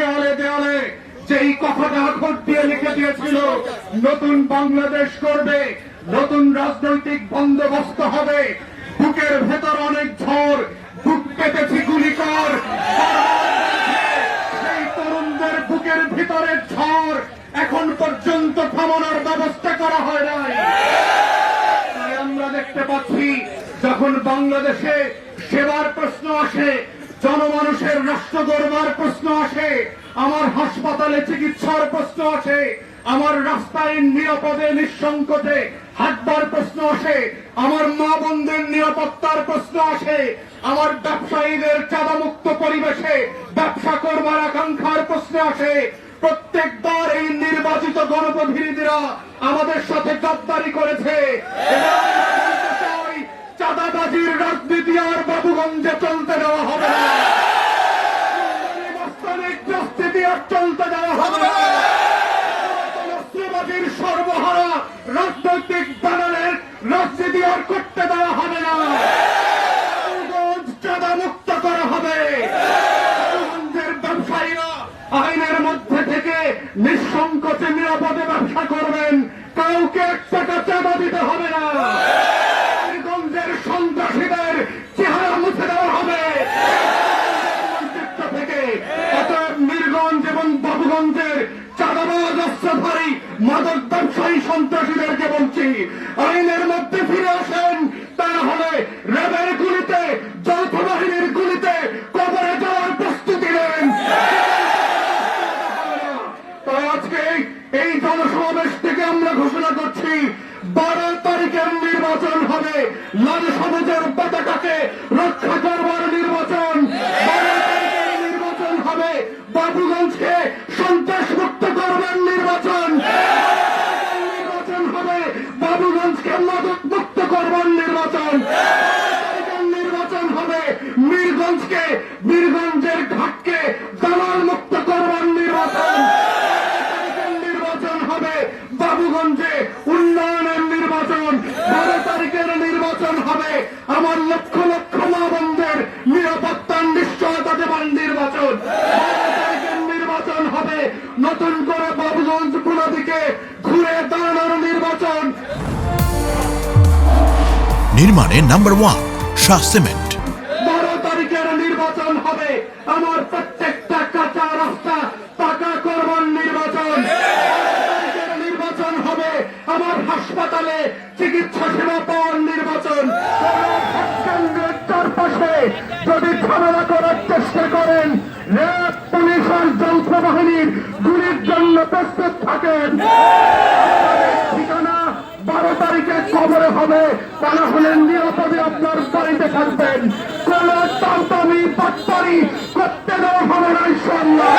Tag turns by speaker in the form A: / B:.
A: দেয়ালে দেয়ালে যেই কথাটা আখর দিয়ে লিখে দিয়েছিল নতুন বাংলাদেশ করবে, নতুন রাজনৈতিক বন্দোবস্ত হবে, বুকের ভেতর অনেক ঝড়, বুক পেতেছি গুলিকর, সেই তরুণদের বুকের ভিতরের ঝড় এখন পর্যন্ত থামানোর ব্যবস্থা করা হয় নাই। তাই আমরা দেখতে পাচ্ছি যখন বাংলাদেশে সেবার প্রশ্ন আসে, জনমানুষের রাষ্ট্র গড়বার প্রশ্ন আসে, আমার হাসপাতালে চিকিৎসার প্রশ্ন আসে, আমার রাস্তায় নিরাপদে নিঃসংকোচে হাঁটবার প্রশ্ন আসে, আমার মা বোনদের নিরাপত্তার প্রশ্ন আসে, আমার ব্যবসায়ীদের চাঁদামুক্ত পরিবেশে ব্যবসা করবার আকাঙ্ক্ষার প্রশ্ন আসে, প্রত্যেকবার এই নির্বাচিত গণপ্রতিনিধিরা আমাদের সাথে গদ্দারি করেছে। চাঁদাবাজির রাজনীতি আর বাবুগঞ্জে চলতে দেওয়া হবে না, রাজনীতি আর চলতে দেওয়া হবে না, অস্ত্রবাজির সর্বহারা রাজনৈতিক ব্যানারের রাজনীতি আর করতে দেওয়া হবে না, বাবুগঞ্জ চাঁদা মুক্ত করা হবে। বাবুগঞ্জের ব্যবসায়ীরা আইনের মধ্যে থেকে নিঃসংকোচে নিরাপদে ব্যবসা করবেন, কাউকে 1 টাকা চাঁদা দিতে হবে না। সন্ত্রাসীদের চেহারা মুছে দেওয়া হবে থেকে। অতএব মিরগঞ্জ এবং বাবুগঞ্জের চাঁদাবাজ অস্ত্রধারী মাদক ব্যবসায়ী সন্ত্রাসীদেরকে বলছি, আইনের মধ্যে ফিরে আসেন, তা না হলে র্যাবের গুলিতে, যৌথ বাহিনীর গুলিতে কবরে যাওয়ার প্রস্তুতি নেন। তাই আজকে এই জনসমাবেশ থেকে আমরা ঘোষণা করছি 12 তারিখের নির্বাচন হবে লাল সবুজের পতাকাকে রক্ষা করবার নির্বাচন। 12 তারিখের নির্বাচন হবে বাবুগঞ্জকে সন্ত্রাস মুক্ত করবার নির্বাচন। নির্বাচন হবে বাবুগঞ্জকে মাদক মুক্ত করবার নির্বাচন। নির্বাচন হবে মিরগঞ্জকে, মিরগঞ্জের ঘাটকে দালাল মুক্ত করবার নির্বাচন। নির্বাচন হবে বাবুগঞ্জে উন্নয়নের নির্বাচন। 12 তারিখের নির্বাচন হবে আমার লক্ষ লক্ষ মা বোনদের নিরাপত্তার নিশ্চয়তা দেবার নির্বাচন। 12 তারিখের নির্বাচন হবে নতুন করে বাবুগঞ্জ পুনদিকে ঘুরে দাঁড়ানোর নির্বাচন।
B: নির্মাণে নাম্বার 1 শাহ সিমেন্ট।
A: 12 তারিখের নির্বাচন হবে আমার প্রত্যেকটা কাঁচা রাস্তা পাকা করবার নির্বাচন। নির্বাচন হবে আমার হাসপাতালে চিকিৎসা সেবা পাওয়ার নির্বাচন। কেন্দ্রের চারপাশে যদি ঝামেলা করার চেষ্টা করেন, র্যাব, পুলিশ আর যৌথ বাহিনীর গুলির জন্য প্রস্তুত থাকেন। ঠিকানা 12 তারিখে খবরে হবে, তা না হলে নিরাপদে আপনার বাড়িতে থাকবেন। কোন তামতামি বাটপারি করতে দেওয়া হবে না ইনশাআল্লাহ।